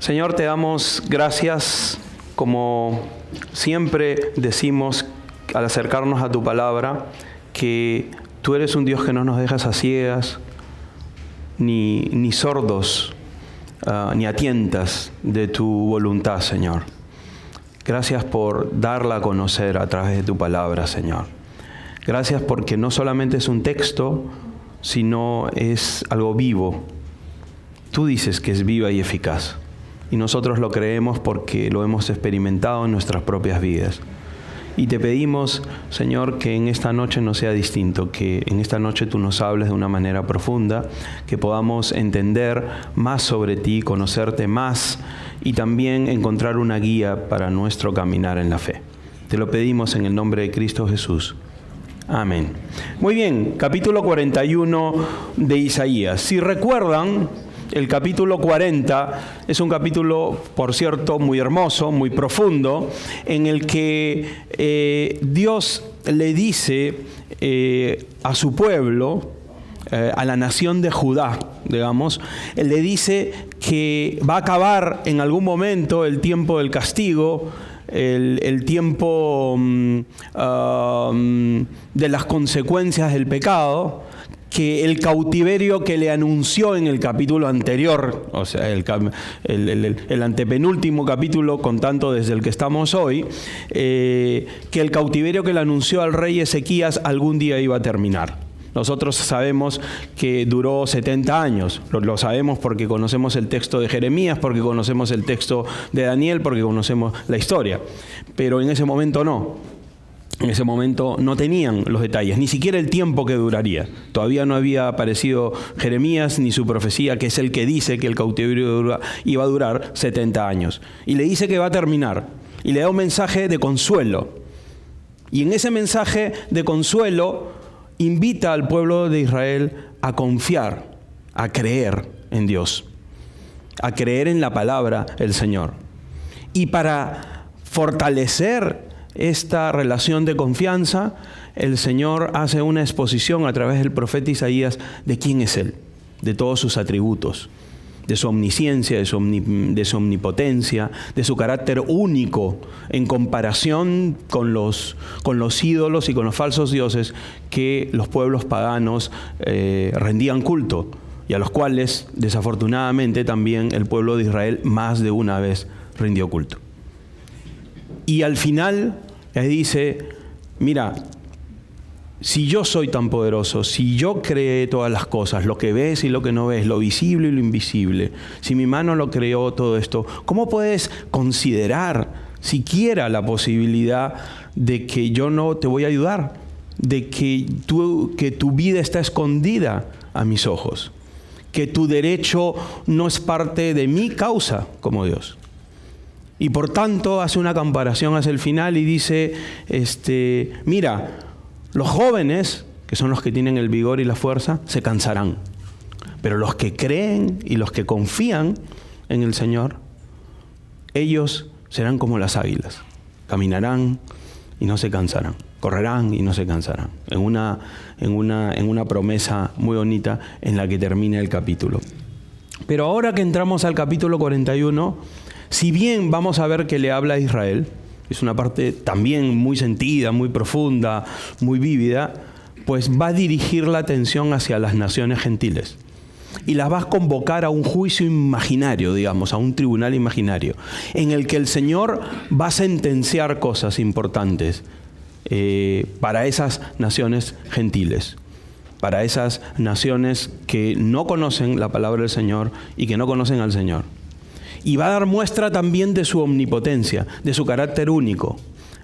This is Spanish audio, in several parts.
Señor, te damos gracias, como siempre decimos al acercarnos a tu palabra, que tú eres un Dios que no nos dejas a ciegas, ni sordos, ni a tientas de tu voluntad, Señor. Gracias por darla a conocer a través de tu palabra, Señor. Gracias porque no solamente es un texto, sino es algo vivo. Tú dices que es viva y eficaz. Y nosotros lo creemos porque lo hemos experimentado en nuestras propias vidas. Y te pedimos, Señor, que en esta noche no sea distinto, que en esta noche tú nos hables de una manera profunda, que podamos entender más sobre ti, conocerte más y también encontrar una guía para nuestro caminar en la fe. Te lo pedimos en el nombre de Cristo Jesús. Amén. Muy bien, capítulo 41 de Isaías. Si recuerdan, el capítulo 40 es un capítulo, por cierto, muy hermoso, muy profundo, en el que Dios le dice a su pueblo, a la nación de Judá, digamos, le dice que va a acabar en algún momento el tiempo del castigo, el tiempo de las consecuencias del pecado, que el cautiverio que le anunció en el capítulo anterior, o sea, el antepenúltimo capítulo, contando desde el que estamos hoy, que el cautiverio que le anunció al rey Ezequías algún día iba a terminar. Nosotros sabemos que duró 70 años, lo sabemos porque conocemos el texto de Jeremías, porque conocemos el texto de Daniel, porque conocemos la historia, pero en ese momento no. En ese momento no tenían los detalles, ni siquiera el tiempo que duraría. Todavía no había aparecido Jeremías ni su profecía, que es el que dice que el cautiverio iba a durar 70 años. Y le dice que va a terminar. Y le da un mensaje de consuelo. Y en ese mensaje de consuelo invita al pueblo de Israel a confiar, a creer en Dios, a creer en la palabra del Señor. Y para fortalecer esta relación de confianza, el Señor hace una exposición a través del profeta Isaías de quién es Él, de todos sus atributos, de su omnisciencia, de su omnipotencia, de su carácter único en comparación con los ídolos y con los falsos dioses que los pueblos paganos rendían culto y a los cuales, desafortunadamente, también el pueblo de Israel más de una vez rindió culto. Y al final les dice, mira, si yo soy tan poderoso, si yo creé todas las cosas, lo que ves y lo que no ves, lo visible y lo invisible, si mi mano lo creó todo esto, ¿cómo puedes considerar siquiera la posibilidad de que yo no te voy a ayudar? De que tu vida está escondida a mis ojos, que tu derecho no es parte de mi causa como Dios. Y por tanto hace una comparación hacia el final y dice, mira, los jóvenes, que son los que tienen el vigor y la fuerza, se cansarán. Pero los que creen y los que confían en el Señor, ellos serán como las águilas. Caminarán y no se cansarán. Correrán y no se cansarán. En una promesa muy bonita en la que termina el capítulo. Pero ahora que entramos al capítulo 41, si bien vamos a ver que le habla a Israel, es una parte también muy sentida, muy profunda, muy vívida, pues va a dirigir la atención hacia las naciones gentiles. Y las va a convocar a un juicio imaginario, digamos, a un tribunal imaginario, en el que el Señor va a sentenciar cosas importantes para esas naciones gentiles, para esas naciones que no conocen la palabra del Señor y que no conocen al Señor. Y va a dar muestra también de su omnipotencia, de su carácter único,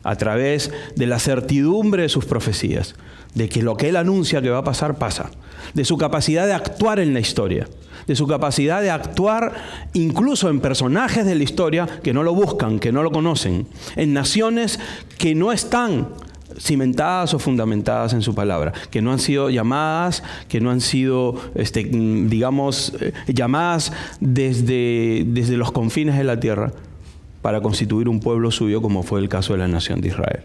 a través de la certidumbre de sus profecías, de que lo que Él anuncia que va a pasar, pasa, de su capacidad de actuar en la historia, de su capacidad de actuar incluso en personajes de la historia que no lo buscan, que no lo conocen, en naciones que no están cimentadas o fundamentadas en su palabra, que no han sido llamadas, que no han sido, llamadas desde los confines de la tierra para constituir un pueblo suyo, como fue el caso de la nación de Israel.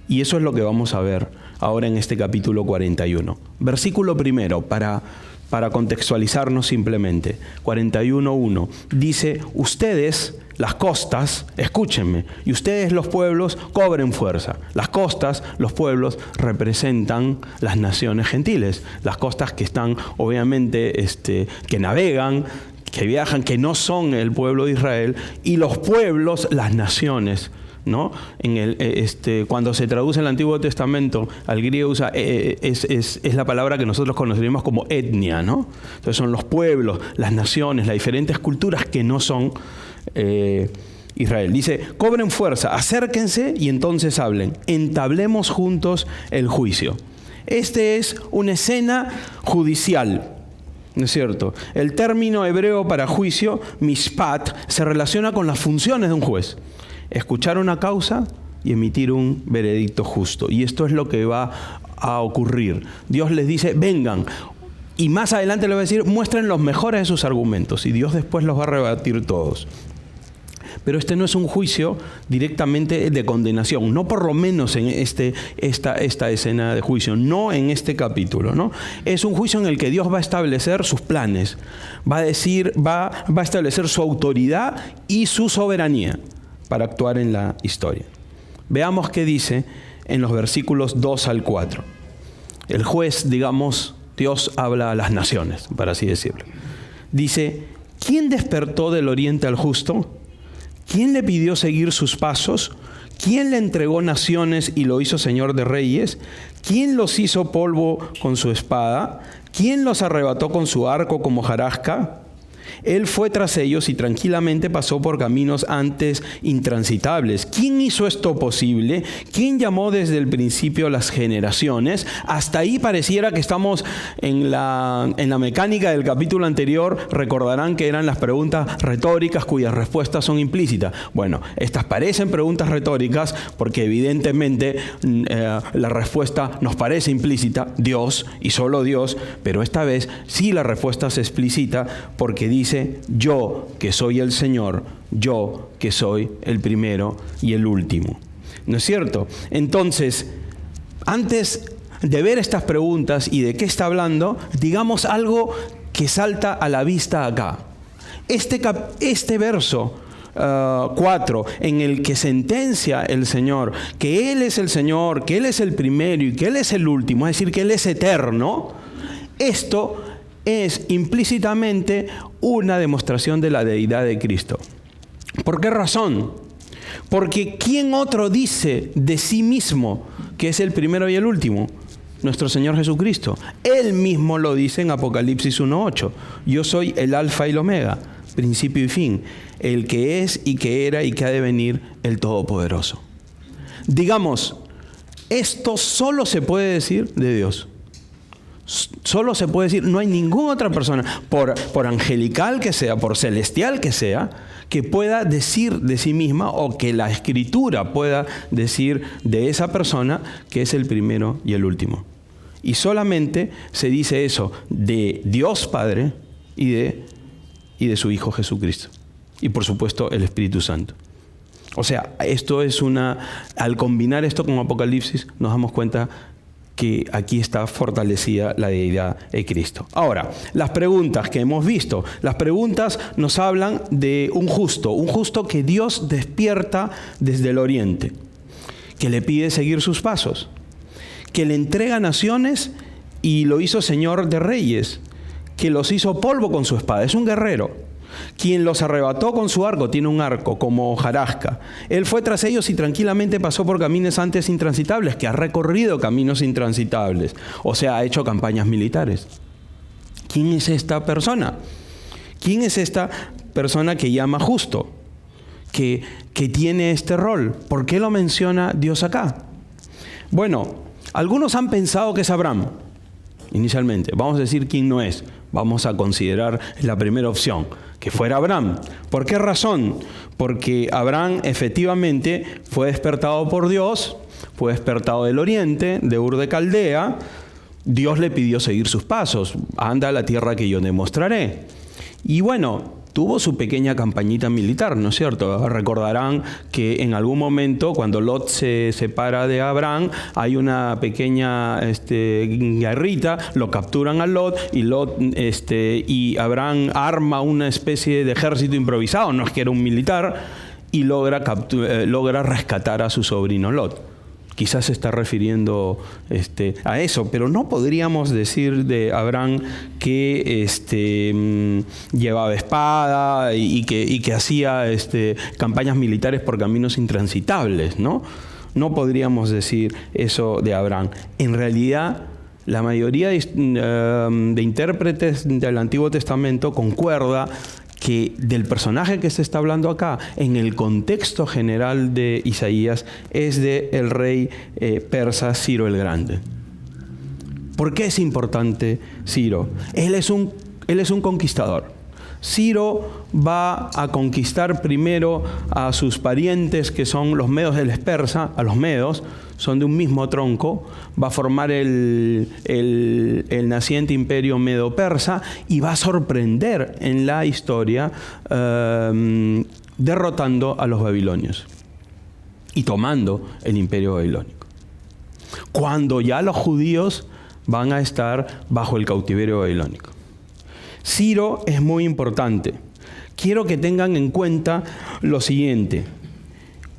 Y eso es lo que vamos a ver ahora en este capítulo 41. Versículo primero, para para contextualizarnos simplemente. 41:1 dice, ustedes, las costas, escúchenme, y ustedes los pueblos cobren fuerza. Las costas, los pueblos, representan las naciones gentiles. Las costas que están, obviamente, que navegan, que viajan, que no son el pueblo de Israel, y los pueblos, las naciones, ¿no? Cuando se traduce el Antiguo Testamento al griego es la palabra que nosotros conoceríamos como etnia, ¿no? Entonces son los pueblos, las naciones, las diferentes culturas que no son Israel. Dice, cobren fuerza, acérquense y entonces hablen. Entablemos juntos el juicio. Es una escena judicial. ¿No es cierto? El término hebreo para juicio, mishpat, se relaciona con las funciones de un juez. Escuchar una causa y emitir un veredicto justo. Y esto es lo que va a ocurrir. Dios les dice, vengan. Y más adelante les va a decir, muestren los mejores de sus argumentos. Y Dios después los va a rebatir todos. Pero este no es un juicio directamente de condenación, no por lo menos en esta escena de juicio, no en este capítulo, ¿no? Es un juicio en el que Dios va a establecer sus planes, va a establecer su autoridad y su soberanía para actuar en la historia. Veamos qué dice en los versículos 2 al 4. El juez, digamos, Dios habla a las naciones, para así decirlo. Dice, ¿quién despertó del oriente al justo? ¿Quién le pidió seguir sus pasos? ¿Quién le entregó naciones y lo hizo señor de reyes? ¿Quién los hizo polvo con su espada? ¿Quién los arrebató con su arco como hojarasca? Él fue tras ellos y tranquilamente pasó por caminos antes intransitables. ¿Quién hizo esto posible? ¿Quién llamó desde el principio las generaciones? Hasta ahí pareciera que estamos en la mecánica del capítulo anterior. Recordarán que eran las preguntas retóricas cuyas respuestas son implícitas. Bueno, estas parecen preguntas retóricas porque evidentemente la respuesta nos parece implícita, Dios y solo Dios, pero esta vez sí la respuesta es explícita porque dice, yo que soy el Señor, yo que soy el primero y el último. ¿No es cierto? Entonces, antes de ver estas preguntas y de qué está hablando, digamos algo que salta a la vista acá. Este verso 4, en el que sentencia el Señor que Él es el Señor, que Él es el primero y que Él es el último, es decir, que Él es eterno, esto es implícitamente una demostración de la deidad de Cristo. ¿Por qué razón? Porque ¿quién otro dice de sí mismo que es el primero y el último? Nuestro Señor Jesucristo. Él mismo lo dice en Apocalipsis 1:8. Yo soy el alfa y el omega, principio y fin, el que es y que era y que ha de venir, el Todopoderoso. Digamos, esto solo se puede decir de Dios. Solo se puede decir, no hay ninguna otra persona, por angelical que sea, por celestial que sea, que pueda decir de sí misma o que la Escritura pueda decir de esa persona que es el primero y el último. Y solamente se dice eso de Dios Padre y de su Hijo Jesucristo. Y por supuesto el Espíritu Santo. O sea, esto es al combinar esto con Apocalipsis nos damos cuenta que aquí está fortalecida la deidad de Cristo. Ahora, las preguntas que hemos visto. Las preguntas nos hablan de un justo que Dios despierta desde el oriente, que le pide seguir sus pasos, que le entrega naciones y lo hizo señor de reyes, que los hizo polvo con su espada. Es un guerrero. Quien los arrebató con su arco, tiene un arco como hojarasca. Él fue tras ellos y tranquilamente pasó por caminos antes intransitables, que ha recorrido caminos intransitables. O sea, ha hecho campañas militares. ¿Quién es esta persona? ¿Quién es esta persona que llama justo? Que tiene este rol. ¿Por qué lo menciona Dios acá? Bueno, algunos han pensado que es Abraham. Inicialmente, vamos a decir quién no es. Vamos a considerar la primera opción, que fuera Abraham. ¿Por qué razón? Porque Abraham efectivamente fue despertado por Dios, fue despertado del oriente, de Ur de Caldea. Dios le pidió seguir sus pasos. Anda a la tierra que yo te mostraré. Y bueno, tuvo su pequeña campañita militar, ¿no es cierto? Recordarán que en algún momento, cuando Lot se separa de Abraham, hay una pequeña guerrita, lo capturan a Lot y Abraham arma una especie de ejército improvisado, no es que era un militar, y logra rescatar a su sobrino Lot. Quizás se está refiriendo a eso, pero no podríamos decir de Abraham que llevaba espada y que hacía campañas militares por caminos intransitables, ¿no? No podríamos decir eso de Abraham. En realidad, la mayoría de intérpretes del Antiguo Testamento concuerda que del personaje que se está hablando acá, en el contexto general de Isaías, es del rey persa Ciro el Grande. ¿Por qué es importante Ciro? Él es un conquistador. Ciro va a conquistar primero a sus parientes, que son los medos de los persas, a los medos, son de un mismo tronco, va a formar el naciente imperio medo-persa y va a sorprender en la historia derrotando a los babilonios y tomando el imperio babilónico. Cuando ya los judíos van a estar bajo el cautiverio babilónico. Ciro es muy importante. Quiero que tengan en cuenta lo siguiente.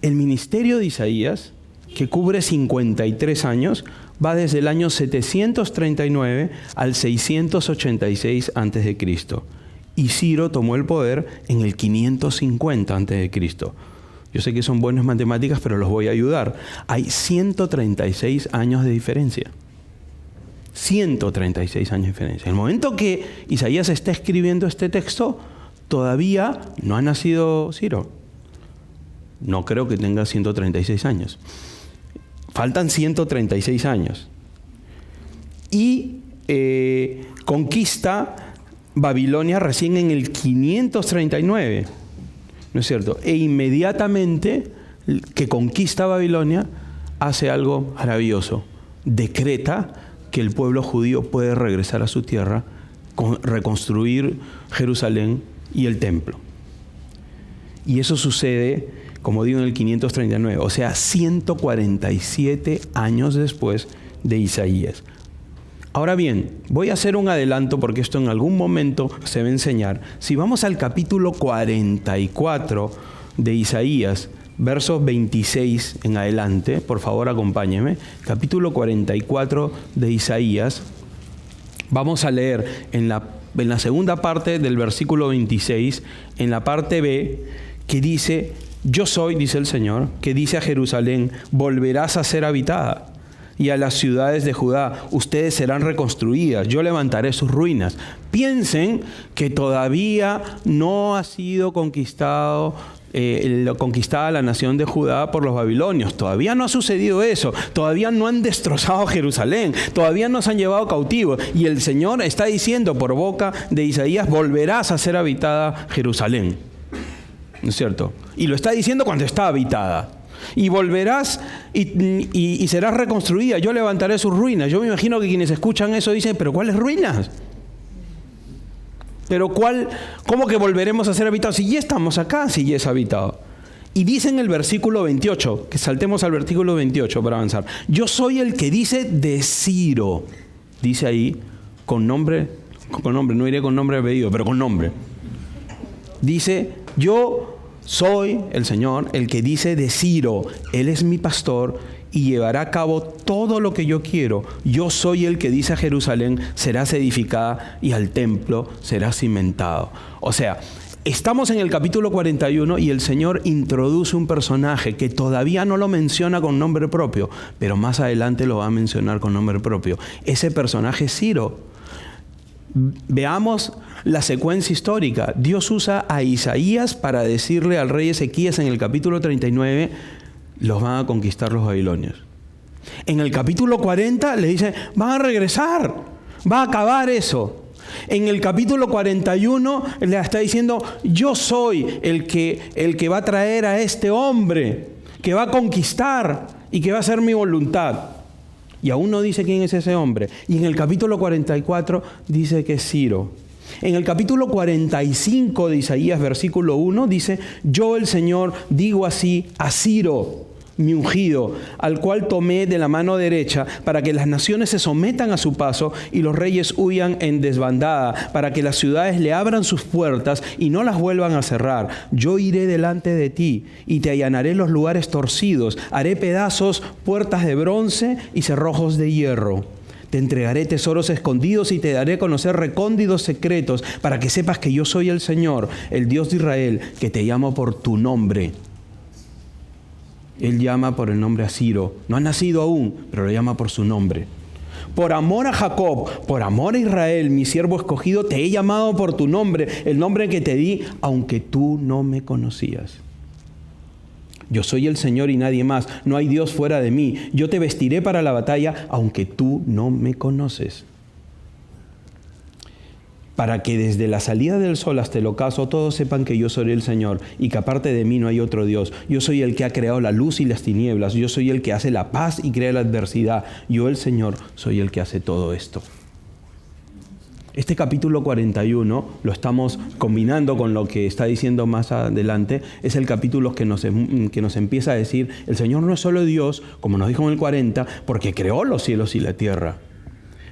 El ministerio de Isaías, que cubre 53 años, va desde el año 739 al 686 a.C. Y Ciro tomó el poder en el 550 a.C. Yo sé que son buenas matemáticas, pero los voy a ayudar. Hay 136 años de diferencia. 136 años de diferencia. En el momento que Isaías está escribiendo este texto, todavía no ha nacido Ciro. No creo que tenga 136 años. Faltan 136 años. Y conquista Babilonia recién en el 539. ¿No es cierto? E inmediatamente que conquista Babilonia, hace algo maravilloso. Decreta que el pueblo judío puede regresar a su tierra, reconstruir Jerusalén y el templo. Y eso sucede, como digo, en el 539, o sea, 147 años después de Isaías. Ahora bien, voy a hacer un adelanto porque esto en algún momento se va a enseñar. Si vamos al capítulo 44 de Isaías, versos 26 en adelante, por favor acompáñenme. Capítulo 44 de Isaías. Vamos a leer en la segunda parte del versículo 26, en la parte B, que dice: yo soy, dice el Señor, que dice a Jerusalén, volverás a ser habitada, y a las ciudades de Judá, ustedes serán reconstruidas, yo levantaré sus ruinas. Piensen que todavía no ha sido conquistada la nación de Judá por los babilonios. Todavía no ha sucedido eso. Todavía no han destrozado Jerusalén. Todavía no se han llevado cautivos. Y el Señor está diciendo por boca de Isaías: volverás a ser habitada Jerusalén. ¿No es cierto? Y lo está diciendo cuando está habitada. Y volverás y serás reconstruida. Yo levantaré sus ruinas. Yo me imagino que quienes escuchan eso dicen: ¿pero cuáles ruinas? Pero ¿cómo que volveremos a ser habitados? Si ya estamos acá, si ya es habitado. Y dice en el versículo 28, que saltemos al versículo 28 para avanzar. Yo soy el que dice de Ciro. Dice ahí, con nombre, no iré con nombre de apellido, pero con nombre. Dice: yo soy el Señor, el que dice de Ciro. Él es mi pastor y llevará a cabo todo lo que yo quiero. Yo soy el que dice a Jerusalén, serás edificada, y al templo será cimentado. O sea, estamos en el capítulo 41 y el Señor introduce un personaje que todavía no lo menciona con nombre propio, pero más adelante lo va a mencionar con nombre propio. Ese personaje es Ciro. Veamos la secuencia histórica. Dios usa a Isaías para decirle al rey Ezequías en el capítulo 39: los van a conquistar los babilonios. En el capítulo 40 le dice: van a regresar, va a acabar eso. En el capítulo 41 le está diciendo: yo soy el que va a traer a este hombre, que va a conquistar y que va a hacer mi voluntad. Y aún no dice quién es ese hombre. Y en el capítulo 44 dice que es Ciro. En el capítulo 45 de Isaías, versículo 1, dice: yo el Señor digo así a Ciro, mi ungido, al cual tomé de la mano derecha, para que las naciones se sometan a su paso y los reyes huyan en desbandada, para que las ciudades le abran sus puertas y no las vuelvan a cerrar. Yo iré delante de ti y te allanaré los lugares torcidos, haré pedazos puertas de bronce y cerrojos de hierro. Te entregaré tesoros escondidos y te daré a conocer recónditos secretos, para que sepas que yo soy el Señor, el Dios de Israel, que te llamo por tu nombre. Él llama por el nombre a Ciro. No ha nacido aún, pero lo llama por su nombre. Por amor a Jacob, por amor a Israel, mi siervo escogido, te he llamado por tu nombre, el nombre que te di, aunque tú no me conocías. Yo soy el Señor y nadie más. No hay Dios fuera de mí. Yo te vestiré para la batalla, aunque tú no me conoces. Para que desde la salida del sol hasta el ocaso todos sepan que yo soy el Señor y que aparte de mí no hay otro Dios. Yo soy el que ha creado la luz y las tinieblas. Yo soy el que hace la paz y crea la adversidad. Yo, el Señor, soy el que hace todo esto. Este capítulo 41, lo estamos combinando con lo que está diciendo más adelante, es el capítulo que nos empieza a decir: el Señor no es solo Dios, como nos dijo en el 40, porque creó los cielos y la tierra.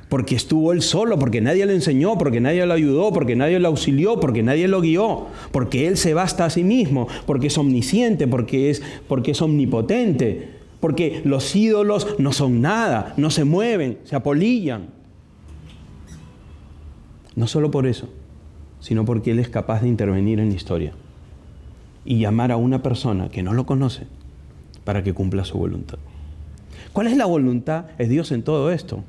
Porque estuvo Él solo, porque nadie le enseñó, porque nadie lo ayudó, porque nadie lo auxilió, porque nadie lo guió, porque Él se basta a sí mismo, porque es omnisciente, porque es omnipotente, porque los ídolos no son nada, no se mueven, se apolillan. No solo por eso, sino porque Él es capaz de intervenir en la historia y llamar a una persona que no lo conoce para que cumpla su voluntad. ¿Cuál es la voluntad de Dios en todo esto?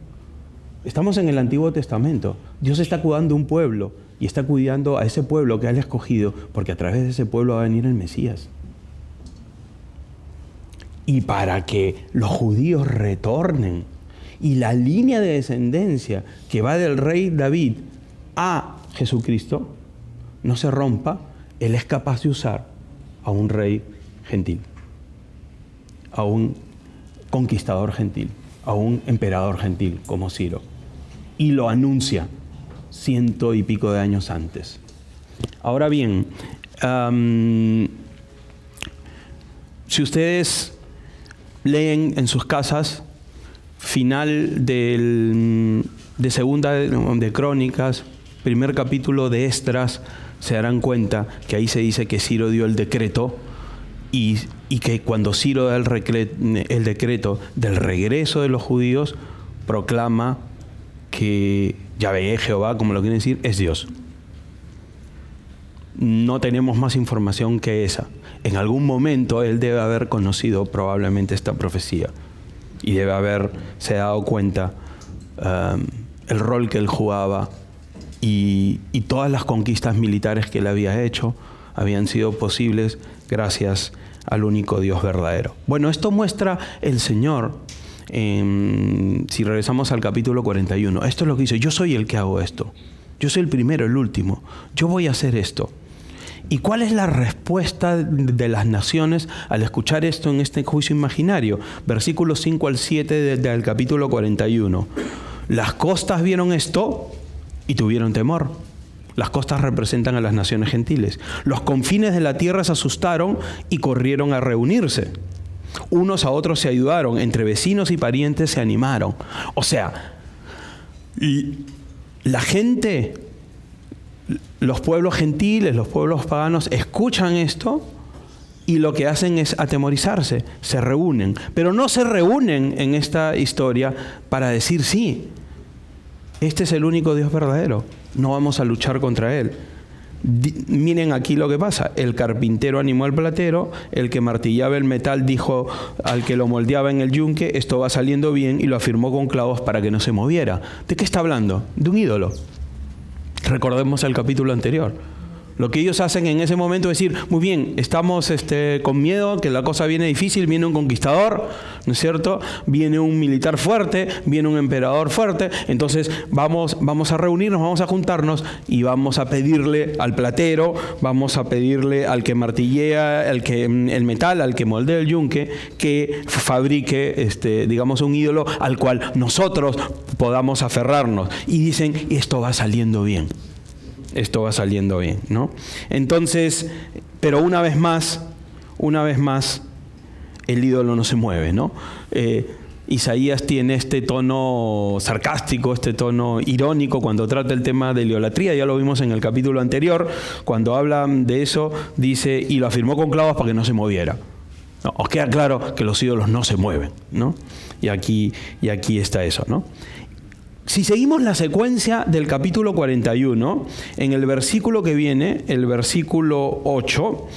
Estamos en el Antiguo Testamento. Dios está cuidando un pueblo y está cuidando a ese pueblo que Él ha escogido, porque a través de ese pueblo va a venir el Mesías. Y para que los judíos retornen y la línea de descendencia que va del rey David a Jesucristo no se rompa, Él es capaz de usar a un rey gentil, a un conquistador gentil, a un emperador gentil como Ciro, y lo anuncia 100 y pico de años antes. Ahora bien, si ustedes leen en sus casas final de segunda de Crónicas, primer capítulo de Esdras, se darán cuenta que ahí se dice que Ciro dio el decreto y que cuando Ciro da el decreto del regreso de los judíos, proclama que Yahvé, Jehová, como lo quieren decir, es Dios. No tenemos más información que esa. En algún momento él debe haber conocido probablemente esta profecía y debe haberse dado cuenta el rol que él jugaba y todas las conquistas militares que él había hecho habían sido posibles gracias al único Dios verdadero. Bueno, esto muestra el Señor. Si regresamos al capítulo 41, esto es lo que dice: yo soy el que hago esto. Yo soy el primero, el último. Yo voy a hacer esto. ¿Y cuál es la respuesta de las naciones al escuchar esto en este juicio imaginario? Versículos 5 al 7 del capítulo 41. Las costas vieron esto y tuvieron temor. Las costas representan a las naciones gentiles. Los confines de la tierra se asustaron y corrieron a reunirse. Unos a otros se ayudaron, entre vecinos y parientes se animaron. O sea, la gente, los pueblos gentiles, los pueblos paganos, escuchan esto y lo que hacen es atemorizarse, se reúnen. Pero no se reúnen en esta historia para decir: sí, este es el único Dios verdadero, no vamos a luchar contra Él. Miren aquí lo que pasa: el carpintero animó al platero, el que martillaba el metal dijo al que lo moldeaba en el yunque: esto va saliendo bien, y lo afirmó con clavos para que no se moviera. ¿De qué está hablando? De un ídolo. Recordemos el capítulo anterior. Lo que ellos hacen en ese momento es decir: muy bien, estamos con miedo, que la cosa viene difícil, viene un conquistador, ¿no es cierto? Viene un militar fuerte, viene un emperador fuerte, entonces vamos a reunirnos, vamos a juntarnos y vamos a pedirle al platero, vamos a pedirle al que martillea el metal, al que moldea el yunque, que fabrique, digamos, un ídolo al cual nosotros podamos aferrarnos. Y dicen: esto va saliendo bien. esto va saliendo bien, ¿no? Entonces, pero una vez más, el ídolo no se mueve, ¿no? Isaías tiene este tono sarcástico, este tono irónico cuando trata el tema de la idolatría. Ya lo vimos en el capítulo anterior. Cuando habla de eso, dice, y lo afirmó con clavos para que no se moviera. No, os queda claro que los ídolos no se mueven, ¿no? Y aquí está eso, ¿no? Si seguimos la secuencia del capítulo 41, en el versículo que viene, el versículo 8,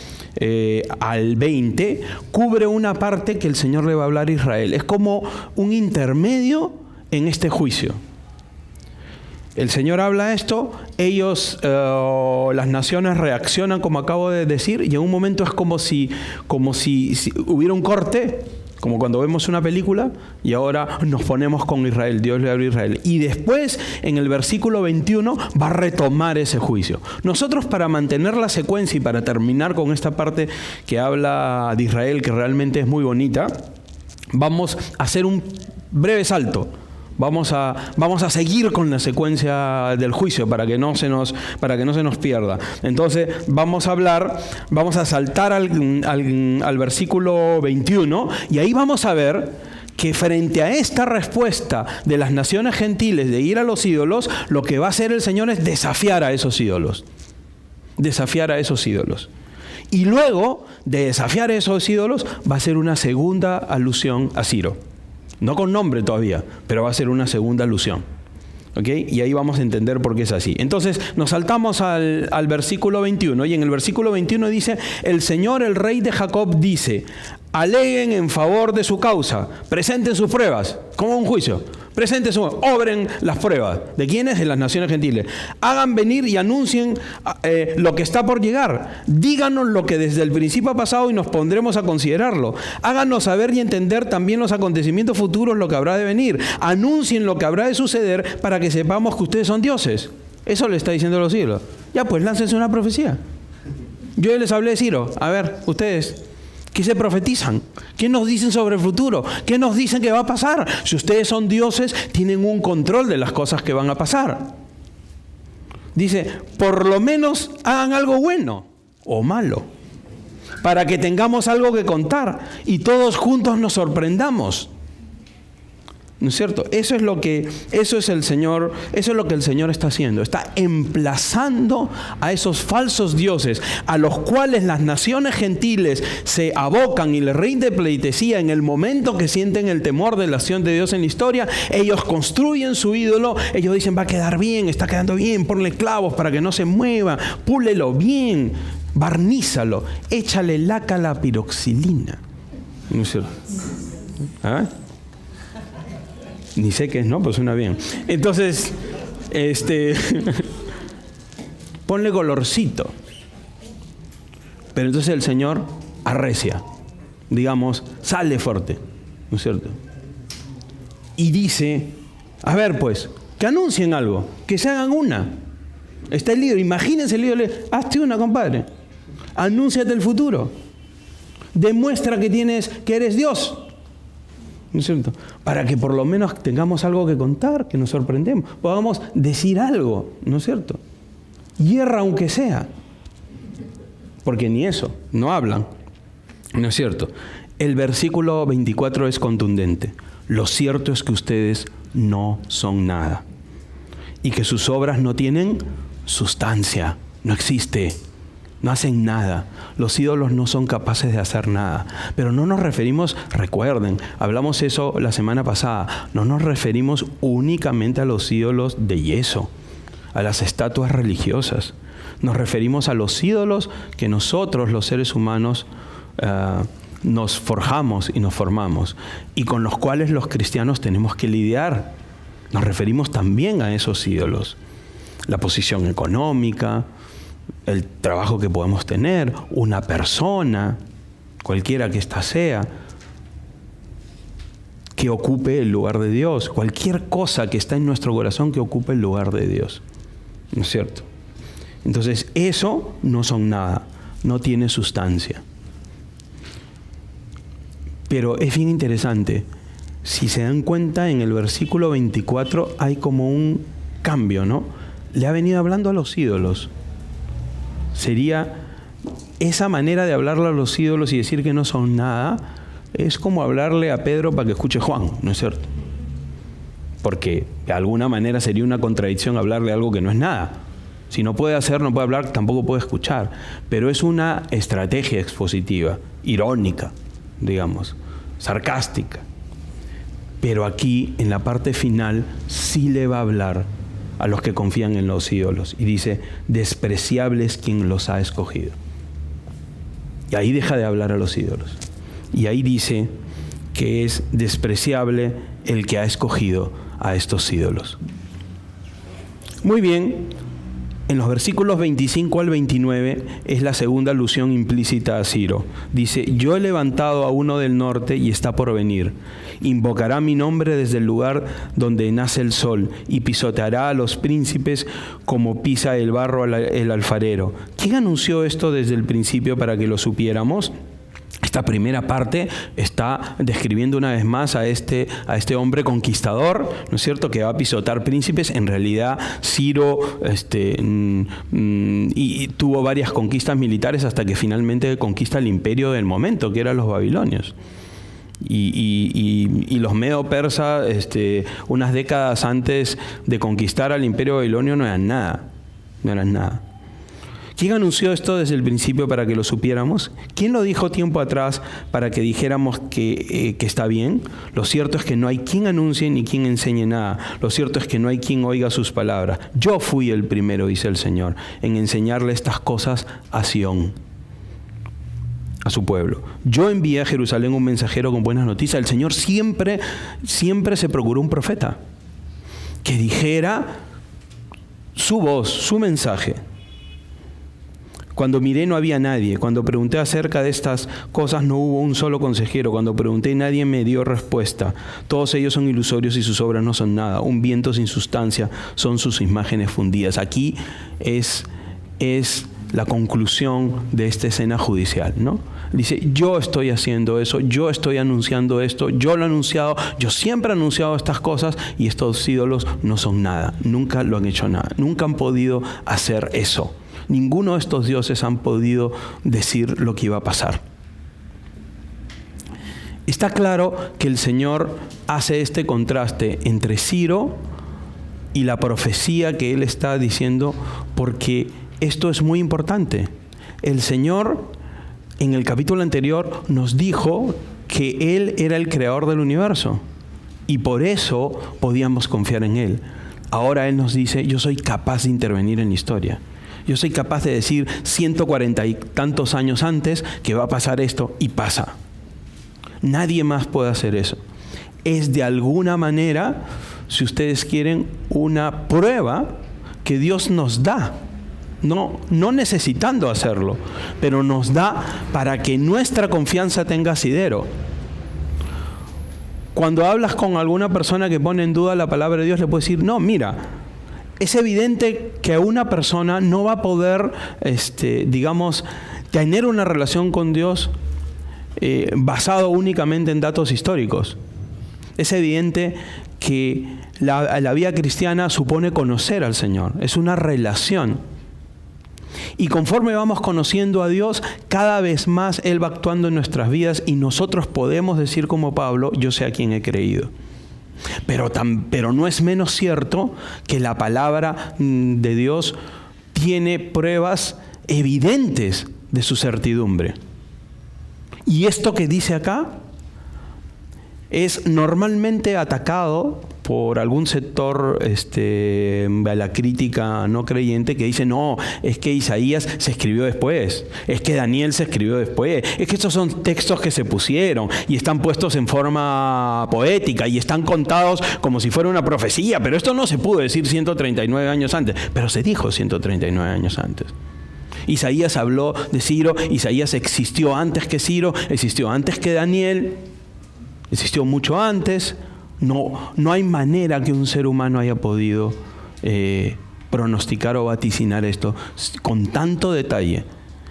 al 20, cubre una parte que el Señor le va a hablar a Israel. Es como un intermedio en este juicio. El Señor habla esto, ellos, las naciones reaccionan como acabo de decir, y en un momento es como si hubiera un corte, como cuando vemos una película, y ahora nos ponemos con Israel, Dios le habla a Israel. Y después, en el versículo 21, va a retomar ese juicio. Nosotros, para mantener la secuencia y para terminar con esta parte que habla de Israel, que realmente es muy bonita, vamos a hacer un breve salto. Vamos a seguir con la secuencia del juicio para que no se nos pierda. Entonces vamos a saltar al versículo 21 y ahí vamos a ver que frente a esta respuesta de las naciones gentiles de ir a los ídolos, lo que va a hacer el Señor es desafiar a esos ídolos. Desafiar a esos ídolos. Y luego de desafiar a esos ídolos va a ser una segunda alusión a Ciro. No con nombre todavía, pero va a ser una segunda alusión. ¿Ok? Y ahí vamos a entender por qué es así. Entonces, nos saltamos al versículo 21. Y en el versículo 21 dice, el Señor, el Rey de Jacob, dice, aleguen en favor de su causa, presenten sus pruebas, como un juicio. Obren las pruebas. ¿De quiénes? De las naciones gentiles. Hagan venir y anuncien lo que está por llegar. Díganos lo que desde el principio ha pasado y nos pondremos a considerarlo. Háganos saber y entender también los acontecimientos futuros, lo que habrá de venir. Anuncien lo que habrá de suceder para que sepamos que ustedes son dioses. Eso le está diciendo los siglos. Ya pues, láncense una profecía. Yo les hablé de Ciro. A ver, ustedes, ¿qué se profetizan? ¿Qué nos dicen sobre el futuro? ¿Qué nos dicen que va a pasar? Si ustedes son dioses, tienen un control de las cosas que van a pasar. Dice, por lo menos hagan algo bueno o malo, para que tengamos algo que contar y todos juntos nos sorprendamos. ¿No es cierto? Eso es lo que el Señor está haciendo. Está emplazando a esos falsos dioses a los cuales las naciones gentiles se abocan y les rinde pleitesía en el momento que sienten el temor de la acción de Dios en la historia. Ellos construyen su ídolo, ellos dicen va a quedar bien, está quedando bien, ponle clavos para que no se mueva, púlelo bien, barnízalo, échale laca a la piroxilina. ¿No es cierto? ¿Ah? Ni sé qué es, ¿no? Pues suena bien. Entonces, ponle colorcito. Pero entonces el Señor arrecia, digamos, sale fuerte, ¿no es cierto? Y dice, a ver pues, que anuncien algo, que se hagan una. Está el líder, imagínense el líder, hazte una, compadre. Anúnciate el futuro. Demuestra que eres Dios. ¿No es cierto? Para que por lo menos tengamos algo que contar, que nos sorprendemos, podamos decir algo, ¿no es cierto? Hierra aunque sea, porque ni eso, no hablan, ¿no es cierto? El versículo 24 es contundente. Lo cierto es que ustedes no son nada y que sus obras no tienen sustancia, no existe. No hacen nada. Los ídolos no son capaces de hacer nada. Pero no nos referimos, recuerden, hablamos eso la semana pasada, no nos referimos únicamente a los ídolos de yeso, a las estatuas religiosas. Nos referimos a los ídolos que nosotros, los seres humanos, nos forjamos y nos formamos, y con los cuales los cristianos tenemos que lidiar. Nos referimos también a esos ídolos. La posición económica, el trabajo que podemos tener, una persona, cualquiera que ésta sea, que ocupe el lugar de Dios, cualquier cosa que está en nuestro corazón que ocupe el lugar de Dios, ¿no es cierto? Entonces, eso no son nada, no tiene sustancia. Pero es bien interesante, si se dan cuenta, en el versículo 24 hay como un cambio, ¿no? le ha venido hablando a los ídolos. Sería esa manera de hablarle a los ídolos y decir que no son nada, es como hablarle a Pedro para que escuche Juan, ¿no es cierto? Porque de alguna manera sería una contradicción hablarle algo que no es nada. Si no puede hacer, no puede hablar, tampoco puede escuchar. Pero es una estrategia expositiva, irónica, digamos, sarcástica. Pero aquí, en la parte final, sí le va a hablar a los que confían en los ídolos. Y dice, despreciable es quien los ha escogido. Y ahí deja de hablar a los ídolos. Y ahí dice que es despreciable el que ha escogido a estos ídolos. Muy bien. En los versículos 25 al 29 es la segunda alusión implícita a Ciro. Dice, yo he levantado a uno del norte y está por venir. Invocará mi nombre desde el lugar donde nace el sol y pisoteará a los príncipes como pisa el barro el alfarero. ¿Quién anunció esto desde el principio para que lo supiéramos? Esta primera parte está describiendo una vez más a este hombre conquistador, ¿no es cierto?, que va a pisotar príncipes. En realidad, Ciro y tuvo varias conquistas militares hasta que finalmente conquista el imperio del momento, que eran los babilonios. Y los medo-persas, unas décadas antes de conquistar al imperio babilonio, no eran nada. ¿Quién anunció esto desde el principio para que lo supiéramos? ¿Quién lo dijo tiempo atrás para que dijéramos que está bien? Lo cierto es que no hay quien anuncie ni quien enseñe nada. Lo cierto es que no hay quien oiga sus palabras. Yo fui el primero, dice el Señor, en enseñarle estas cosas a Sión, a su pueblo. Yo envié a Jerusalén un mensajero con buenas noticias. El Señor siempre se procuró un profeta que dijera su voz, su mensaje. Cuando miré no había nadie. Cuando pregunté acerca de estas cosas no hubo un solo consejero. Cuando pregunté nadie me dio respuesta. Todos ellos son ilusorios y sus obras no son nada. Un viento sin sustancia son sus imágenes fundidas. Aquí es la conclusión de esta escena judicial, ¿no? Dice, yo estoy haciendo eso, yo estoy anunciando esto, yo lo he anunciado, yo siempre he anunciado estas cosas y estos ídolos no son nada. Nunca lo han hecho nada. Nunca han podido hacer eso. Ninguno de estos dioses han podido decir lo que iba a pasar. Está claro que el Señor hace este contraste entre Ciro y la profecía que Él está diciendo, porque esto es muy importante. El Señor, en el capítulo anterior, nos dijo que Él era el creador del universo y por eso podíamos confiar en Él. Ahora Él nos dice, yo soy capaz de intervenir en la historia. Yo soy capaz de decir 140 y tantos años antes que va a pasar esto y pasa. Nadie más puede hacer eso. Es de alguna manera, si ustedes quieren, una prueba que Dios nos da. No necesitando hacerlo, pero nos da para que nuestra confianza tenga asidero. Cuando hablas con alguna persona que pone en duda la palabra de Dios, le puedes decir, no, mira, es evidente que una persona no va a poder, tener una relación con Dios basado únicamente en datos históricos. Es evidente que la vida cristiana supone conocer al Señor. Es una relación. Y conforme vamos conociendo a Dios, cada vez más Él va actuando en nuestras vidas y nosotros podemos decir como Pablo, yo sé a quién he creído. Pero no es menos cierto que la palabra de Dios tiene pruebas evidentes de su certidumbre. Y esto que dice acá es normalmente atacado por algún sector de la crítica no creyente que dice, no, es que Isaías se escribió después, es que Daniel se escribió después, es que estos son textos que se pusieron y están puestos en forma poética y están contados como si fuera una profecía, pero esto no se pudo decir 139 años antes, pero se dijo 139 años antes. Isaías habló de Ciro, Isaías existió antes que Ciro, existió antes que Daniel, existió mucho antes. No hay manera que un ser humano haya podido pronosticar o vaticinar esto con tanto detalle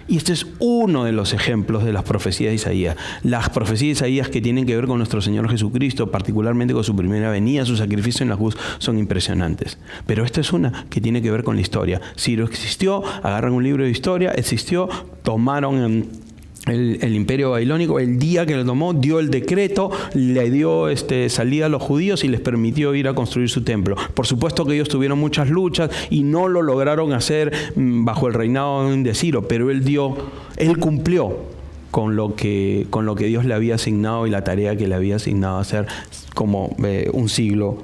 Y este es uno de los ejemplos de las profecías de Isaías. Las profecías de Isaías que tienen que ver con nuestro Señor Jesucristo, particularmente con su primera venida, su sacrificio en la cruz, son impresionantes. Pero esta es una que tiene que ver con la historia. Ciro existió, agarran un libro de historia, existió, tomaron el imperio babilónico, el día que lo tomó, dio el decreto, le dio salida a los judíos y les permitió ir a construir su templo. Por supuesto que ellos tuvieron muchas luchas y no lo lograron hacer bajo el reinado de Ciro, pero él cumplió con lo que Dios le había asignado y la tarea que le había asignado hacer como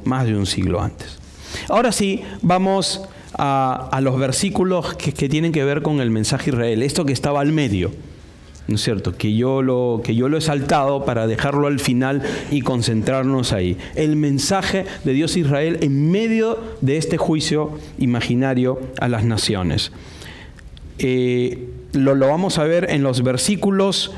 más de un siglo antes. Ahora sí, vamos a los versículos que tienen que ver con el mensaje a Israel, esto que estaba al medio. ¿No es cierto? Que yo lo he saltado para dejarlo al final y concentrarnos ahí. El mensaje de Dios a Israel en medio de este juicio imaginario a las naciones. Lo vamos a ver en los versículos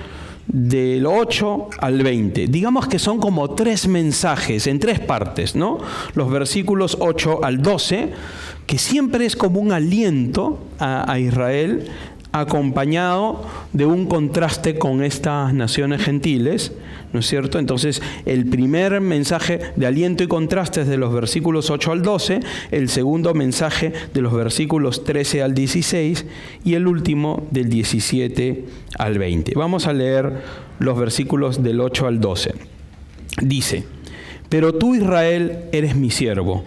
del 8 al 20. Digamos que son como 3 mensajes en 3 partes, ¿no? Los versículos 8 al 12, que siempre es como un aliento a Israel, acompañado de un contraste con estas naciones gentiles, ¿no es cierto? Entonces, el primer mensaje de aliento y contraste es de los versículos 8 al 12, el segundo mensaje de los versículos 13 al 16 y el último del 17 al 20. Vamos a leer los versículos del 8 al 12. Dice: «Pero tú, Israel, eres mi siervo.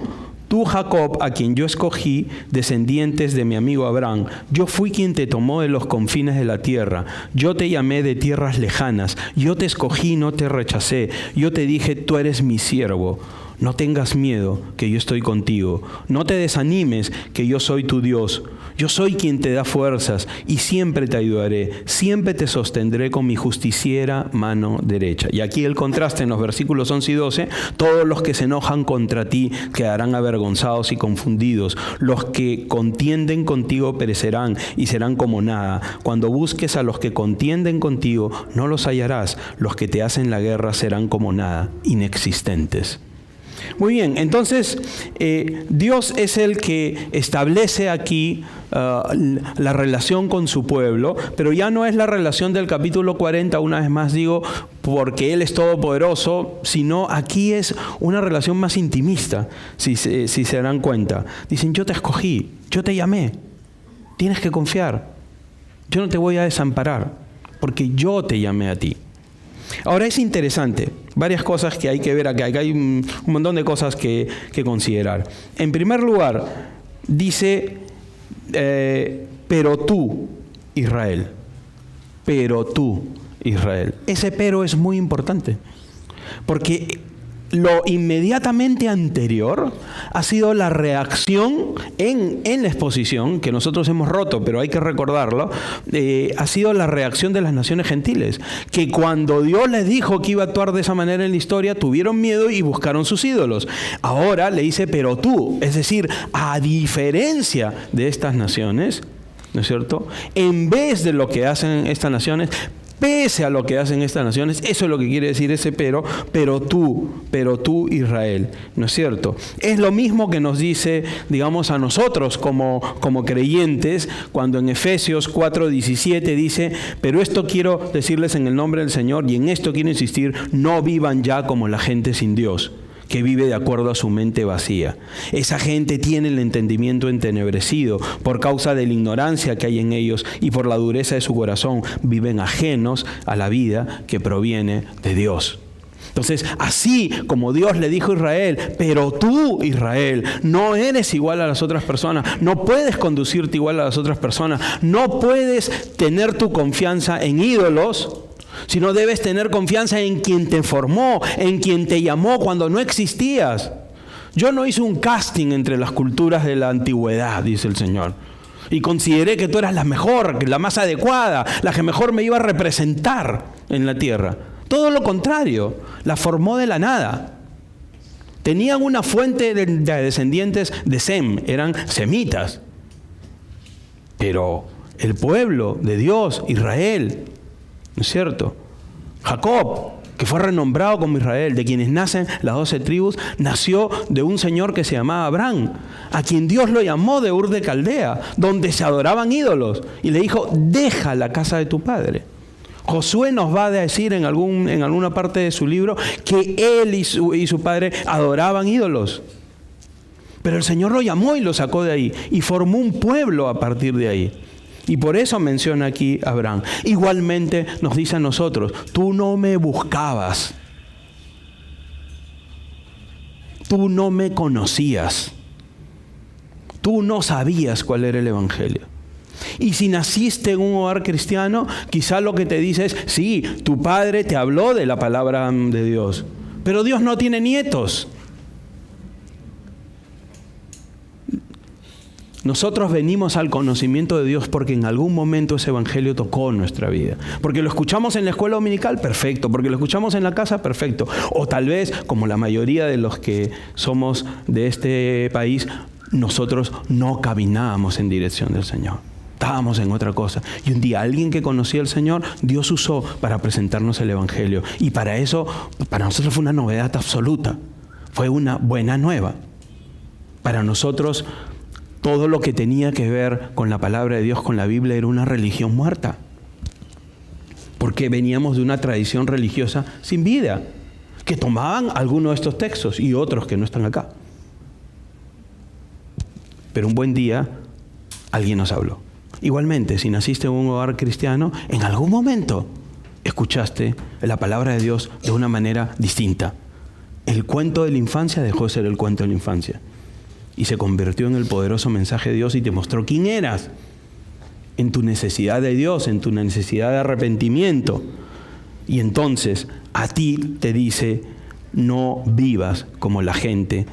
Tú, Jacob, a quien yo escogí, descendientes de mi amigo Abraham, yo fui quien te tomó de los confines de la tierra. Yo te llamé de tierras lejanas. Yo te escogí, no te rechacé. Yo te dije, tú eres mi siervo. No tengas miedo, que yo estoy contigo. No te desanimes, que yo soy tu Dios. Yo soy quien te da fuerzas y siempre te ayudaré. Siempre te sostendré con mi justiciera mano derecha». Y aquí el contraste en los versículos 11 y 12. «Todos los que se enojan contra ti quedarán avergonzados y confundidos. Los que contienden contigo perecerán y serán como nada. Cuando busques a los que contienden contigo, no los hallarás. Los que te hacen la guerra serán como nada, inexistentes». Muy bien, entonces Dios es el que establece aquí la relación con su pueblo, pero ya no es la relación del capítulo 40, una vez más digo, porque Él es todopoderoso, sino aquí es una relación más intimista, si se dan cuenta. Dicen, yo te escogí, yo te llamé, tienes que confiar, yo no te voy a desamparar, porque yo te llamé a ti. Ahora es interesante, varias cosas que hay que ver acá, hay un montón de cosas que considerar. En primer lugar, dice, pero tú, Israel, pero tú, Israel. Ese pero es muy importante, porque lo inmediatamente anterior ha sido la reacción en la exposición, que nosotros hemos roto, pero hay que recordarlo, ha sido la reacción de las naciones gentiles, que cuando Dios les dijo que iba a actuar de esa manera en la historia, tuvieron miedo y buscaron sus ídolos. Ahora le dice, pero tú, es decir, a diferencia de estas naciones, ¿no es cierto?, en vez de lo que hacen estas naciones, pese a lo que hacen estas naciones, eso es lo que quiere decir ese pero tú, Israel, ¿no es cierto? Es lo mismo que nos dice, digamos, a nosotros como creyentes, cuando en Efesios 4:17 dice, pero esto quiero decirles en el nombre del Señor, y en esto quiero insistir, no vivan ya como la gente sin Dios, que vive de acuerdo a su mente vacía. Esa gente tiene el entendimiento entenebrecido por causa de la ignorancia que hay en ellos y por la dureza de su corazón. Viven ajenos a la vida que proviene de Dios. Entonces, así como Dios le dijo a Israel, pero tú, Israel, no eres igual a las otras personas, no puedes conducirte igual a las otras personas, no puedes tener tu confianza en ídolos, sino debes tener confianza en quien te formó, en quien te llamó cuando no existías. Yo no hice un casting entre las culturas de la antigüedad, dice el Señor, y consideré que tú eras la mejor, la más adecuada, la que mejor me iba a representar en la tierra. Todo lo contrario, la formó de la nada. Tenían una fuente de descendientes de Sem, eran semitas. Pero el pueblo de Dios, Israel, ¿no es cierto?, Jacob, que fue renombrado como Israel, de quienes nacen las 12 tribus, nació de un señor que se llamaba Abraham, a quien Dios lo llamó de Ur de Caldea, donde se adoraban ídolos, y le dijo: deja la casa de tu padre. Josué nos va a decir en alguna parte de su libro que él y su padre adoraban ídolos. Pero el Señor lo llamó y lo sacó de ahí, y formó un pueblo a partir de ahí. Y por eso menciona aquí a Abraham. Igualmente nos dice a nosotros: tú no me buscabas, tú no me conocías, tú no sabías cuál era el Evangelio. Y si naciste en un hogar cristiano, quizá lo que te dice es: sí, tu padre te habló de la palabra de Dios, pero Dios no tiene nietos. Nosotros venimos al conocimiento de Dios porque en algún momento ese evangelio tocó nuestra vida. Porque lo escuchamos en la escuela dominical, perfecto. Porque lo escuchamos en la casa, perfecto. O tal vez, como la mayoría de los que somos de este país, nosotros no caminábamos en dirección del Señor. Estábamos en otra cosa. Y un día alguien que conocía al Señor, Dios usó para presentarnos el evangelio. Y para eso, para nosotros fue una novedad absoluta. Fue una buena nueva. Para nosotros, todo lo que tenía que ver con la palabra de Dios, con la Biblia, era una religión muerta. Porque veníamos de una tradición religiosa sin vida, que tomaban algunos de estos textos y otros que no están acá. Pero un buen día, alguien nos habló. Igualmente, si naciste en un hogar cristiano, en algún momento escuchaste la palabra de Dios de una manera distinta. El cuento de la infancia dejó de ser el cuento de la infancia y se convirtió en el poderoso mensaje de Dios y te mostró quién eras, en tu necesidad de Dios, en tu necesidad de arrepentimiento. Y entonces a ti te dice: no vivas como la gente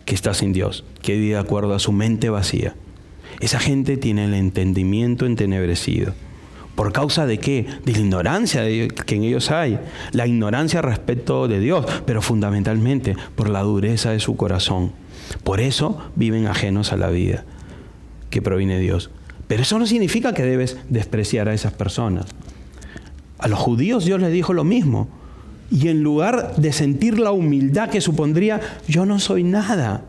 que está sin Dios, que vive de acuerdo a su mente vacía. Esa gente tiene el entendimiento entenebrecido. ¿Por causa de qué? De la ignorancia que en ellos hay. La ignorancia respecto de Dios, pero fundamentalmente por la dureza de su corazón. Por eso viven ajenos a la vida que proviene de Dios. Pero eso no significa que debes despreciar a esas personas. A los judíos Dios les dijo lo mismo. Y en lugar de sentir la humildad que supondría: yo no soy nada,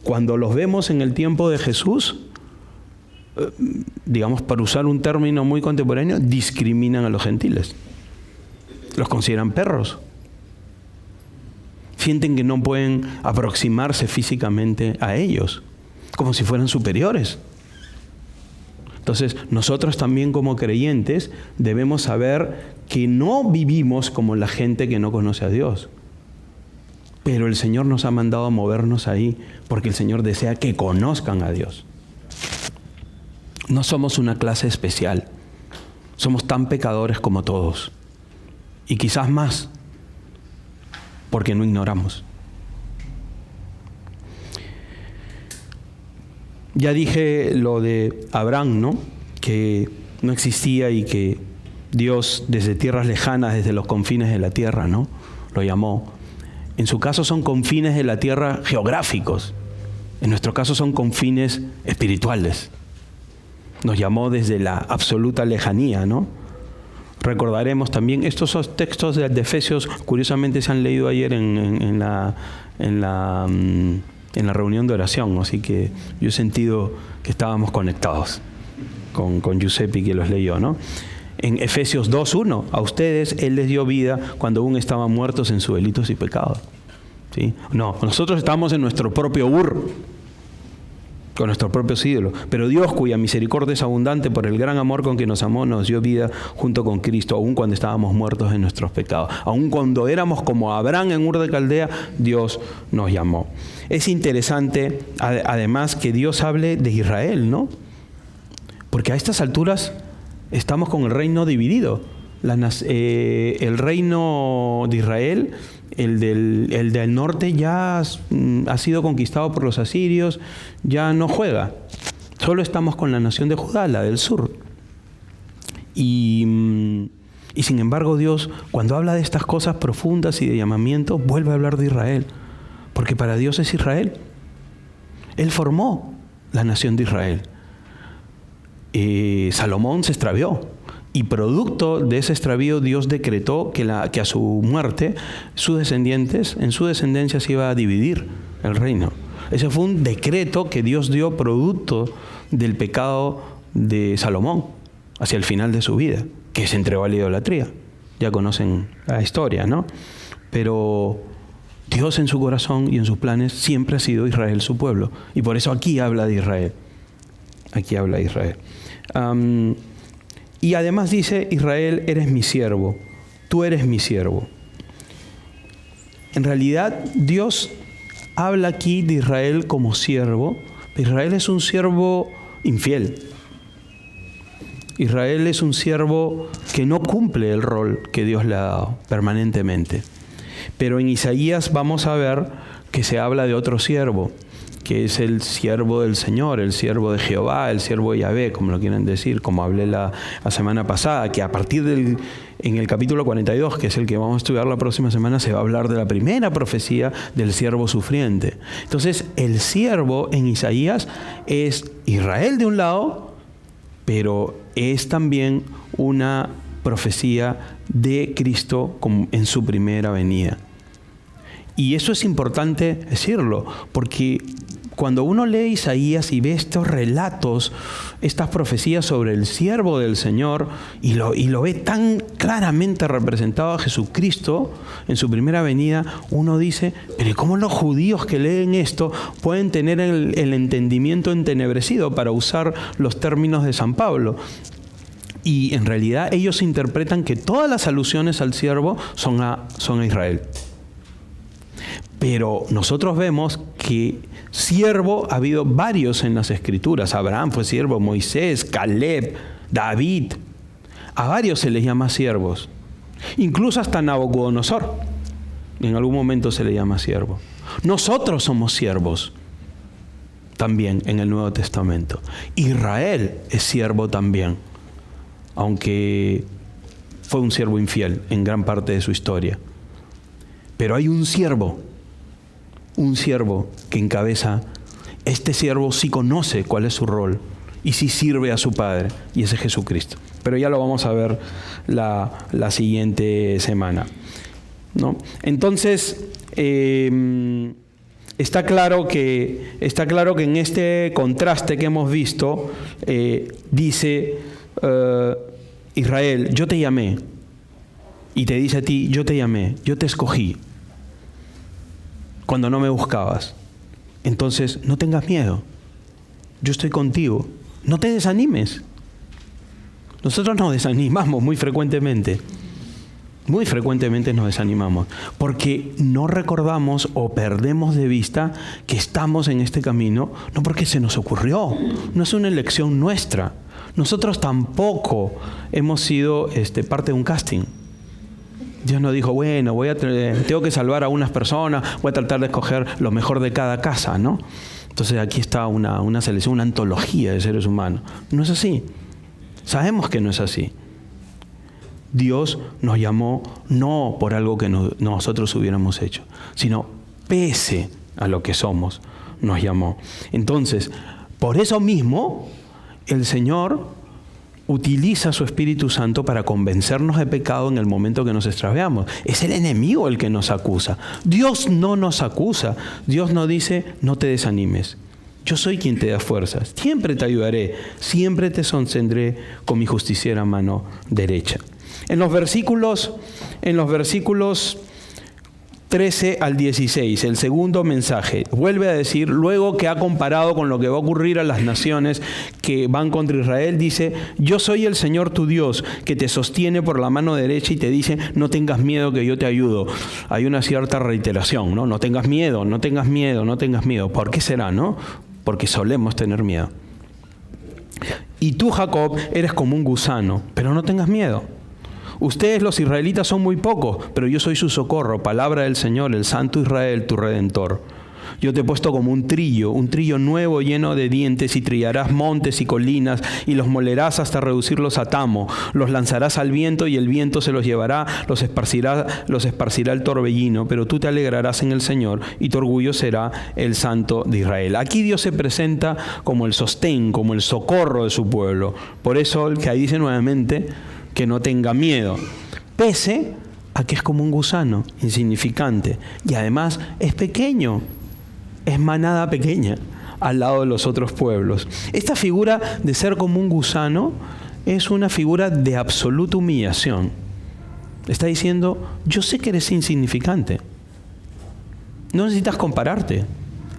cuando los vemos en el tiempo de Jesús, digamos, para usar un término muy contemporáneo, discriminan a los gentiles. Los consideran perros. Sienten que no pueden aproximarse físicamente a ellos, como si fueran superiores. Entonces, nosotros también como creyentes debemos saber que no vivimos como la gente que no conoce a Dios. Pero el Señor nos ha mandado a movernos ahí porque el Señor desea que conozcan a Dios. No somos una clase especial. Somos tan pecadores como todos. Y quizás más, porque no ignoramos. Ya dije lo de Abraham, ¿no? Que no existía y que Dios desde tierras lejanas, desde los confines de la tierra, ¿no?, lo llamó. En su caso son confines de la tierra geográficos. En nuestro caso son confines espirituales. Nos llamó desde la absoluta lejanía, ¿no? Recordaremos también, estos son textos de Efesios, curiosamente se han leído ayer en la reunión de oración, así que yo he sentido que estábamos conectados con Giuseppe, que los leyó, ¿no? En Efesios 2:1, a ustedes Él les dio vida cuando aún estaban muertos en sus delitos y pecados. ¿Sí? No, nosotros estamos en nuestro propio Ur, con nuestros propios ídolos. Pero Dios, cuya misericordia es abundante por el gran amor con que nos amó, nos dio vida junto con Cristo, aun cuando estábamos muertos en nuestros pecados. Aun cuando éramos como Abraham en Ur de Caldea, Dios nos llamó. Es interesante, además, que Dios hable de Israel, ¿no? Porque a estas alturas estamos con el reino dividido. El reino de Israel, el del norte, ya ha sido conquistado por los asirios, ya no juega. Solo estamos con la nación de Judá, la del sur. Y sin embargo Dios, cuando habla de estas cosas profundas y de llamamiento, vuelve a hablar de Israel. Porque para Dios es Israel. Él formó la nación de Israel. Salomón se extravió Y producto de ese extravío, Dios decretó que a su muerte, en su descendencia se iba a dividir el reino. Ese fue un decreto que Dios dio producto del pecado de Salomón hacia el final de su vida, que se entregó a la idolatría. Ya conocen la historia, ¿no? Pero Dios en su corazón y en sus planes siempre ha sido Israel su pueblo. Y por eso aquí habla de Israel. Aquí habla de Israel. Y además dice, Israel, eres mi siervo. Tú eres mi siervo. En realidad, Dios habla aquí de Israel como siervo. Pero Israel es un siervo infiel. Israel es un siervo que no cumple el rol que Dios le ha dado permanentemente. Pero en Isaías vamos a ver que se habla de otro siervo, que es el siervo del Señor, el siervo de Jehová, el siervo de Yahvé, como lo quieren decir, como hablé la semana pasada, que a partir en el capítulo 42, que es el que vamos a estudiar la próxima semana, se va a hablar de la primera profecía del siervo sufriente. Entonces, el siervo en Isaías es Israel de un lado, pero es también una profecía de Cristo en su primera venida. Y eso es importante decirlo, porque cuando uno lee Isaías y ve estos relatos, estas profecías sobre el siervo del Señor, y lo ve tan claramente representado a Jesucristo en su primera venida, uno dice, pero ¿cómo los judíos que leen esto pueden tener el entendimiento entenebrecido, para usar los términos de San Pablo? Y en realidad ellos interpretan que todas las alusiones al siervo son a Israel. Pero nosotros vemos que siervo ha habido varios en las Escrituras. Abraham fue siervo, Moisés, Caleb, David. A varios se les llama siervos. Incluso hasta Nabucodonosor. En algún momento se le llama siervo. Nosotros somos siervos también en el Nuevo Testamento. Israel es siervo también, aunque fue un siervo infiel en gran parte de su historia. Pero hay un siervo que encabeza. Este siervo sí conoce cuál es su rol y sí sirve a su Padre, y ese es Jesucristo. Pero ya lo vamos a ver la siguiente semana, ¿no? Entonces, está claro que en este contraste que hemos visto, dice Israel, yo te llamé, y te dice a ti, yo te llamé, yo te escogí cuando no me buscabas. Entonces, no tengas miedo. Yo estoy contigo. No te desanimes. Nosotros nos desanimamos muy frecuentemente. Muy frecuentemente nos desanimamos porque no recordamos o perdemos de vista que estamos en este camino, no porque se nos ocurrió, no es una elección nuestra. Nosotros tampoco hemos sido parte de un casting. Dios no dijo, bueno, tengo que salvar a unas personas, voy a tratar de escoger lo mejor de cada casa, ¿no? Entonces aquí está una selección, una antología de seres humanos. No es así. Sabemos que no es así. Dios nos llamó no por algo que nosotros hubiéramos hecho, sino pese a lo que somos, nos llamó. Entonces, por eso mismo, el Señor utiliza su Espíritu Santo para convencernos de pecado en el momento que nos extraviamos. Es el enemigo el que nos acusa. Dios no nos acusa. Dios nos dice, no te desanimes. Yo soy quien te da fuerzas. Siempre te ayudaré. Siempre te sostendré con mi justiciera mano derecha. En los versículos 13 al 16, el segundo mensaje, vuelve a decir, luego que ha comparado con lo que va a ocurrir a las naciones que van contra Israel, dice, yo soy el Señor tu Dios, que te sostiene por la mano derecha y te dice, no tengas miedo que yo te ayudo. Hay una cierta reiteración, ¿no? No tengas miedo, no tengas miedo, no tengas miedo. ¿Por qué será, no? Porque solemos tener miedo. Y tú, Jacob, eres como un gusano, pero no tengas miedo. Ustedes los israelitas son muy pocos, pero yo soy su socorro, palabra del Señor, el Santo Israel, tu Redentor. Yo te he puesto como un trillo nuevo lleno de dientes, y trillarás montes y colinas, y los molerás hasta reducirlos a tamo. Los lanzarás al viento, y el viento se los llevará, los esparcirá el torbellino, pero tú te alegrarás en el Señor, y tu orgullo será el Santo de Israel. Aquí Dios se presenta como el sostén, como el socorro de su pueblo. Por eso, el que ahí dice nuevamente, que no tenga miedo, pese a que es como un gusano, insignificante, y además es pequeño, es manada pequeña al lado de los otros pueblos. Esta figura de ser como un gusano es una figura de absoluta humillación. Está diciendo, yo sé que eres insignificante. No necesitas compararte.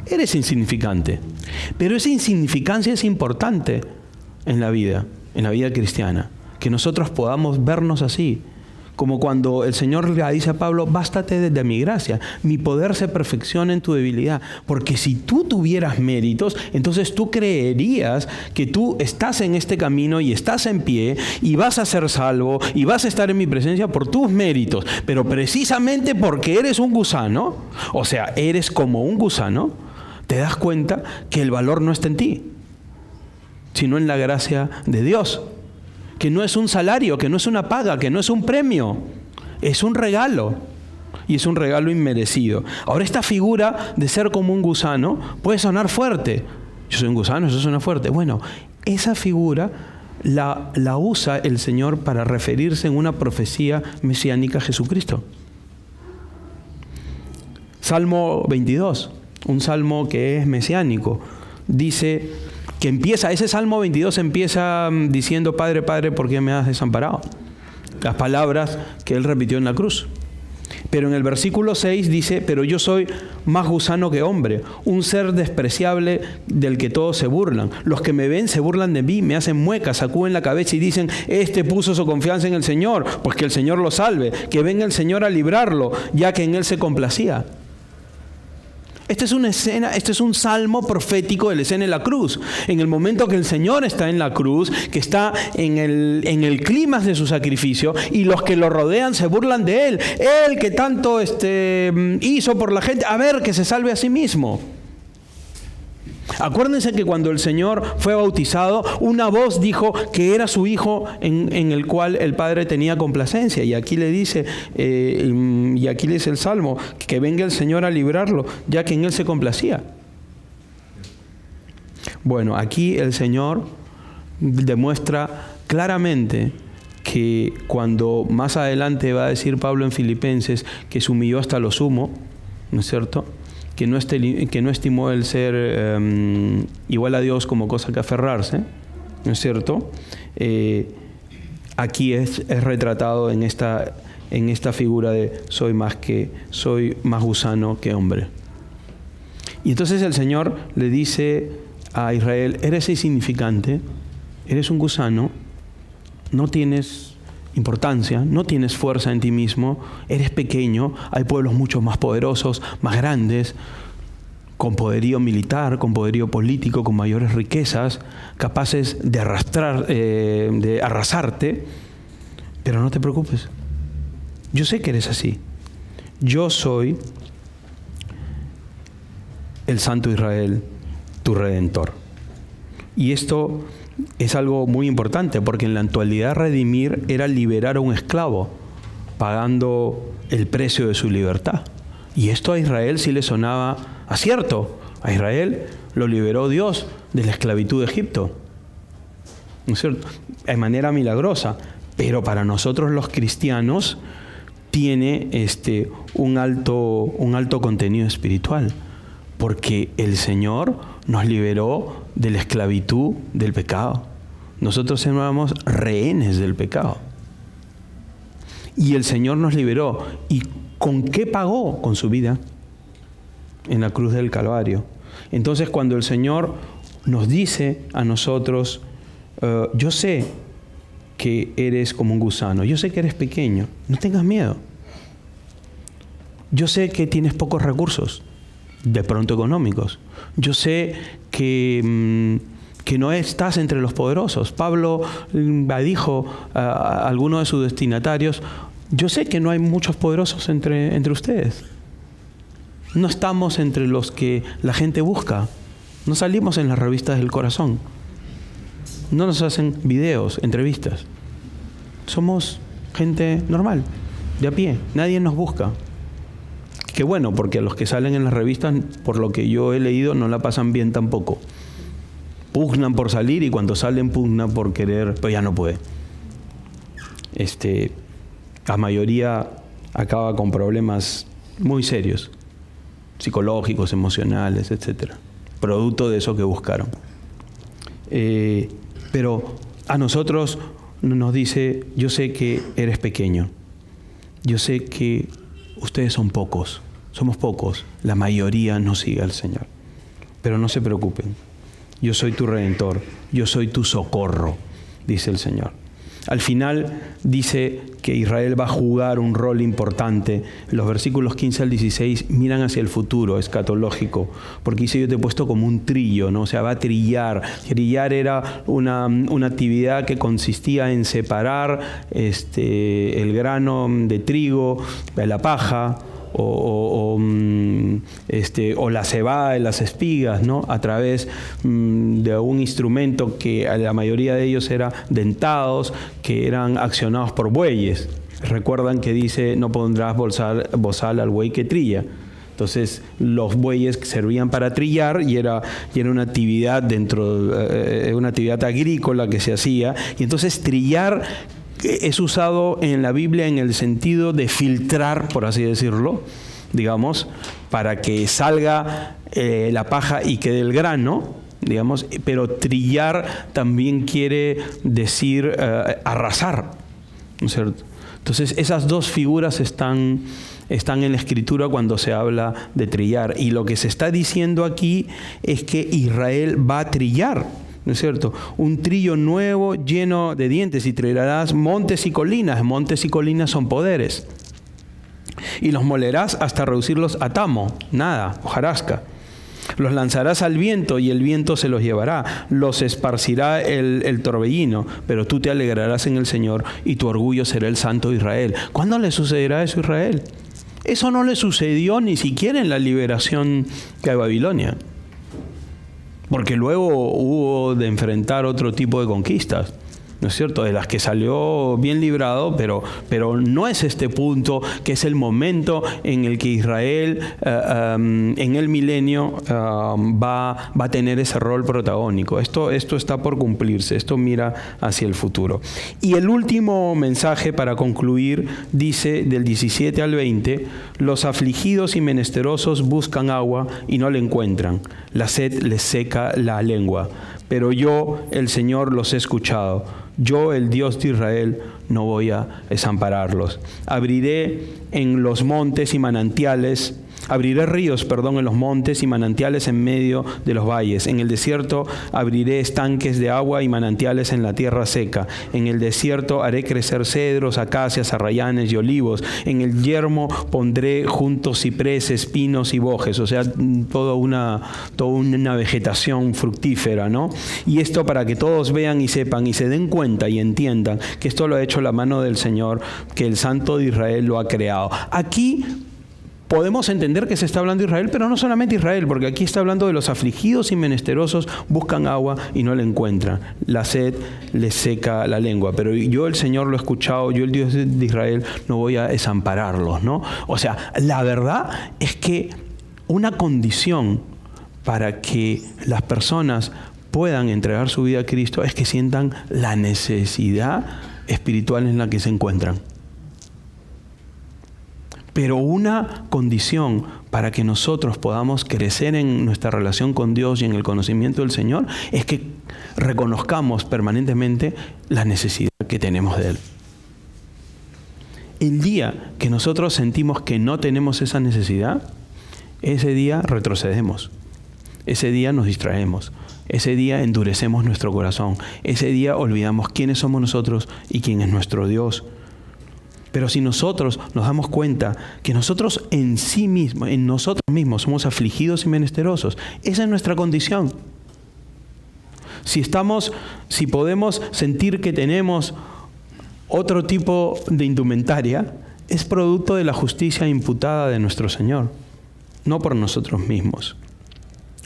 Eres insignificante. Pero esa insignificancia es importante en la vida cristiana. Que nosotros podamos vernos así. Como cuando el Señor le dice a Pablo, bástate de mi gracia, mi poder se perfecciona en tu debilidad. Porque si tú tuvieras méritos, entonces tú creerías que tú estás en este camino y estás en pie y vas a ser salvo y vas a estar en mi presencia por tus méritos. Pero precisamente porque eres un gusano, o sea, eres como un gusano, te das cuenta que el valor no está en ti, sino en la gracia de Dios. Que no es un salario, que no es una paga, que no es un premio, es un regalo. Y es un regalo inmerecido. Ahora, esta figura de ser como un gusano puede sonar fuerte. Yo soy un gusano, eso suena fuerte. Bueno, esa figura la usa el Señor para referirse en una profecía mesiánica a Jesucristo. Salmo 22, un salmo que es mesiánico, dice que ese Salmo 22 empieza diciendo, Padre, Padre, ¿por qué me has desamparado? Las palabras que Él repitió en la cruz. Pero en el versículo 6 dice, pero yo soy más gusano que hombre, un ser despreciable del que todos se burlan. Los que me ven se burlan de mí, me hacen muecas, sacuden la cabeza y dicen, este puso su confianza en el Señor, pues que el Señor lo salve, que venga el Señor a librarlo, ya que en Él se complacía. Esta es una escena, este es un salmo profético de la escena de la cruz. En el momento que el Señor está en la cruz, que está en el clímax de su sacrificio, y los que lo rodean se burlan de Él. Él que tanto hizo por la gente, a ver, que se salve a sí mismo. Acuérdense que cuando el Señor fue bautizado, una voz dijo que era su Hijo en el cual el Padre tenía complacencia. Y aquí le dice, y aquí le dice el Salmo, que venga el Señor a librarlo, ya que en Él se complacía. Bueno, aquí el Señor demuestra claramente que cuando más adelante va a decir Pablo en Filipenses que se humilló hasta lo sumo, ¿no es cierto?, que no estimó el ser igual a Dios como cosa que aferrarse, ¿no es cierto? Aquí es retratado en esta figura de soy más gusano que hombre. Y entonces el Señor le dice a Israel, eres insignificante, eres un gusano, no tienes importancia, no tienes fuerza en ti mismo, eres pequeño, hay pueblos mucho más poderosos, más grandes, con poderío militar, con poderío político, con mayores riquezas, capaces de arrasarte, pero no te preocupes. Yo sé que eres así. Yo soy el Santo Israel, tu Redentor. Y esto es algo muy importante, porque en la actualidad redimir era liberar a un esclavo, pagando el precio de su libertad. Y esto a Israel sí le sonaba a cierto. A Israel lo liberó Dios de la esclavitud de Egipto, ¿no es cierto?, de manera milagrosa. Pero para nosotros los cristianos tiene un alto contenido espiritual, porque el Señor nos liberó de la esclavitud del pecado. Nosotros éramos rehenes del pecado. Y el Señor nos liberó. ¿Y con qué pagó? Con su vida en la cruz del Calvario. Entonces, cuando el Señor nos dice a nosotros, yo sé que eres como un gusano, yo sé que eres pequeño, no tengas miedo. Yo sé que tienes pocos recursos, de pronto económicos. Yo sé que no estás entre los poderosos. Pablo dijo a alguno de sus destinatarios, yo sé que no hay muchos poderosos entre ustedes. No estamos entre los que la gente busca. No salimos en las revistas del corazón. No nos hacen videos, entrevistas. Somos gente normal, de a pie. Nadie nos busca. Qué bueno, porque a los que salen en las revistas, por lo que yo he leído, no la pasan bien tampoco. Pugnan por salir y cuando salen pugnan por querer, pero ya no puede. la mayoría acaba con problemas muy serios, psicológicos, emocionales, etc. Producto de eso que buscaron. Pero a nosotros nos dice, yo sé que eres pequeño, yo sé que ustedes son pocos, somos pocos, la mayoría no sigue al Señor. Pero no se preocupen, yo soy tu Redentor, yo soy tu socorro, dice el Señor. Al final dice que Israel va a jugar un rol importante. Los versículos 15 al 16 miran hacia el futuro escatológico, porque dice, yo te he puesto como un trillo, ¿no? O sea, va a trillar. Trillar era una actividad que consistía en separar el grano de trigo de la paja, o la cebada de las espigas, ¿no? A través de un instrumento que la mayoría de ellos eran dentados, que eran accionados por bueyes. Recuerdan que dice, no pondrás bozal al buey que trilla. Entonces los bueyes servían para trillar y era una actividad una actividad agrícola que se hacía. Y entonces trillar es usado en la Biblia en el sentido de filtrar, por así decirlo, digamos, para que salga la paja y quede el grano, digamos, pero trillar también quiere decir arrasar, ¿no es cierto? Entonces esas dos figuras están en la Escritura cuando se habla de trillar, y lo que se está diciendo aquí es que Israel va a trillar, ¿no es cierto? Un trillo nuevo lleno de dientes, y trillarás montes y colinas. Montes y colinas son poderes. Y los molerás hasta reducirlos a tamo, nada, hojarasca. Los lanzarás al viento y el viento se los llevará. Los esparcirá el torbellino, pero tú te alegrarás en el Señor y tu orgullo será el Santo de Israel. ¿Cuándo le sucederá eso a Israel? Eso no le sucedió ni siquiera en la liberación de Babilonia. Porque luego hubo de enfrentar otro tipo de conquistas, ¿no es cierto? De las que salió bien librado, pero no es este punto, que es el momento en el que Israel en el milenio va a tener ese rol protagónico. Esto está por cumplirse, esto mira hacia el futuro. Y el último mensaje para concluir dice del 17 al 20, los afligidos y menesterosos buscan agua y no la encuentran, la sed les seca la lengua. Pero yo, el Señor, los he escuchado. Yo, el Dios de Israel, no voy a desampararlos. Abriré ríos, en los montes y manantiales en medio de los valles. En el desierto abriré estanques de agua y manantiales en la tierra seca. En el desierto haré crecer cedros, acacias, arrayanes y olivos. En el yermo pondré juntos cipreses, pinos y bojes. O sea, toda una vegetación fructífera, ¿no? Y esto para que todos vean y sepan y se den cuenta y entiendan que esto lo ha hecho la mano del Señor, que el Santo de Israel lo ha creado. Aquí podemos entender que se está hablando de Israel, pero no solamente Israel, porque aquí está hablando de los afligidos y menesterosos, buscan agua y no la encuentran. La sed les seca la lengua. Pero yo, el Señor, lo he escuchado, yo, el Dios de Israel, no voy a desampararlos, ¿no? O sea, la verdad es que una condición para que las personas puedan entregar su vida a Cristo es que sientan la necesidad espiritual en la que se encuentran. Pero una condición para que nosotros podamos crecer en nuestra relación con Dios y en el conocimiento del Señor es que reconozcamos permanentemente la necesidad que tenemos de Él. El día que nosotros sentimos que no tenemos esa necesidad, ese día retrocedemos. Ese día nos distraemos. Ese día endurecemos nuestro corazón. Ese día olvidamos quiénes somos nosotros y quién es nuestro Dios. Pero si nosotros nos damos cuenta que nosotros en nosotros mismos somos afligidos y menesterosos, esa es nuestra condición. Si podemos sentir que tenemos otro tipo de indumentaria, es producto de la justicia imputada de nuestro Señor, no por nosotros mismos.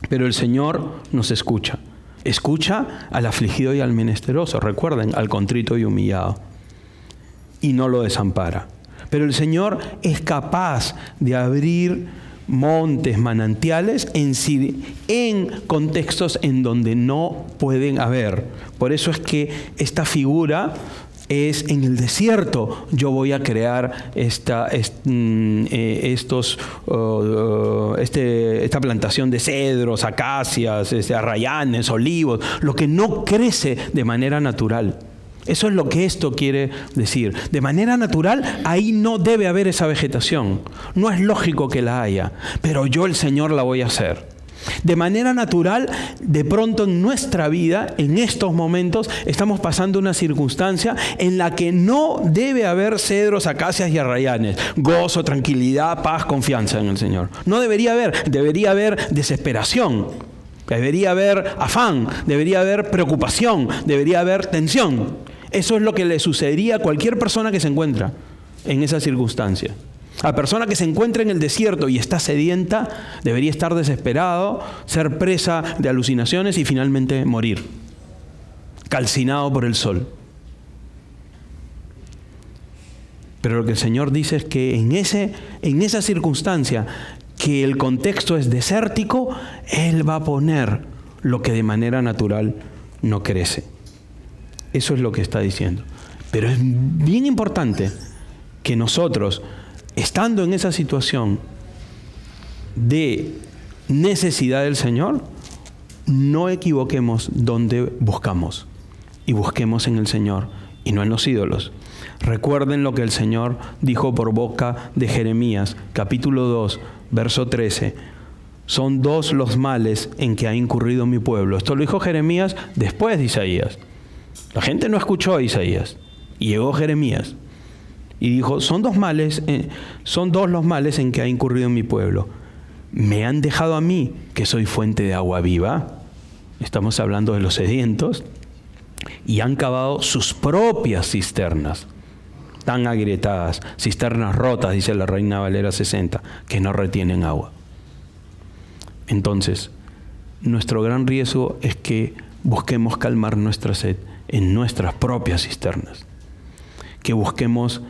Pero el Señor nos escucha. Escucha al afligido y al menesteroso, recuerden, al contrito y humillado. Y no lo desampara. Pero el Señor es capaz de abrir montes, manantiales en contextos en donde no pueden haber. Por eso es que esta figura es en el desierto yo voy a crear esta plantación de cedros, acacias, arrayanes, olivos, lo que no crece de manera natural. Eso es lo que esto quiere decir. De manera natural, ahí no debe haber esa vegetación. No es lógico que la haya, pero yo, el Señor, la voy a hacer. De manera natural, de pronto en nuestra vida, en estos momentos, estamos pasando una circunstancia en la que no debe haber cedros, acacias y arrayanes. Gozo, tranquilidad, paz, confianza en el Señor. No debería haber desesperación. Debería haber afán, debería haber preocupación, debería haber tensión. Eso es lo que le sucedería a cualquier persona que se encuentra en esa circunstancia. A la persona que se encuentra en el desierto y está sedienta, debería estar desesperado, ser presa de alucinaciones y finalmente morir, calcinado por el sol. Pero lo que el Señor dice es que en esa circunstancia, que el contexto es desértico, Él va a poner lo que de manera natural no crece. Eso es lo que está diciendo. Pero es bien importante que nosotros, estando en esa situación de necesidad del Señor, no equivoquemos donde buscamos. Y busquemos en el Señor y no en los ídolos. Recuerden lo que el Señor dijo por boca de Jeremías, capítulo 2, verso 13. Son dos los males en que ha incurrido mi pueblo. Esto lo dijo Jeremías después de Isaías. La gente no escuchó a Isaías. Y llegó Jeremías y dijo, son dos los males en que ha incurrido mi pueblo. Me han dejado a mí, que soy fuente de agua viva. Estamos hablando de los sedientos. Y han cavado sus propias cisternas, tan agrietadas, cisternas rotas, dice la Reina Valera 60, que no retienen agua. Entonces, nuestro gran riesgo es que busquemos calmar nuestra sed en nuestras propias cisternas, que busquemos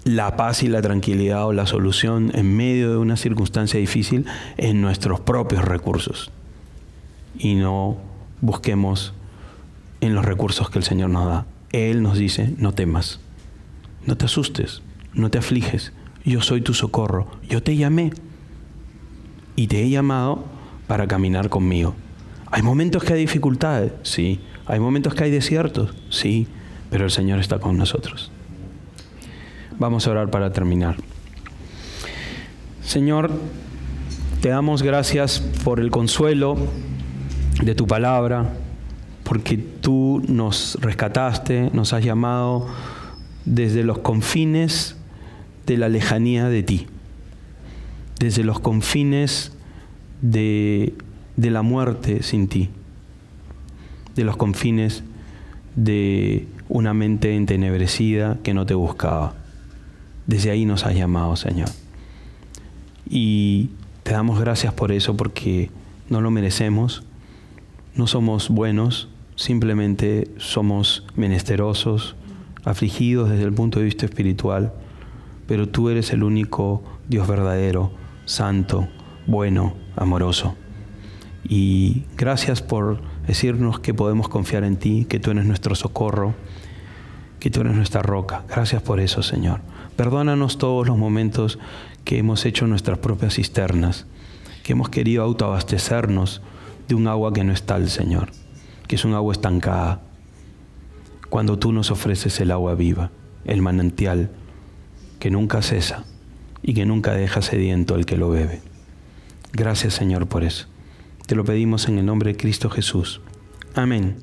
la paz y la tranquilidad o la solución en medio de una circunstancia difícil en nuestros propios recursos y no busquemos en los recursos que el Señor nos da. Él nos dice, no temas, no te asustes, no te afliges, yo soy tu socorro, yo te llamé y te he llamado para caminar conmigo. ¿Hay momentos que hay dificultades? Sí. ¿Hay momentos que hay desiertos? Sí, pero el Señor está con nosotros. Vamos a orar para terminar. Señor, te damos gracias por el consuelo de tu palabra, porque tú nos rescataste, nos has llamado desde los confines de la lejanía de ti, desde los confines de la muerte sin ti, de los confines de una mente entenebrecida que no te buscaba. Desde ahí nos has llamado, Señor. Y te damos gracias por eso, porque no lo merecemos, no somos buenos, simplemente somos menesterosos, afligidos desde el punto de vista espiritual, pero tú eres el único Dios verdadero, santo, bueno, amoroso. Y gracias por decirnos que podemos confiar en ti, que tú eres nuestro socorro, que tú eres nuestra roca. Gracias por eso, Señor. Perdónanos todos los momentos que hemos hecho nuestras propias cisternas, que hemos querido autoabastecernos de un agua que no es tal, Señor, que es un agua estancada, cuando tú nos ofreces el agua viva, el manantial que nunca cesa y que nunca deja sediento al que lo bebe. Gracias, Señor, por eso. Te lo pedimos en el nombre de Cristo Jesús. Amén.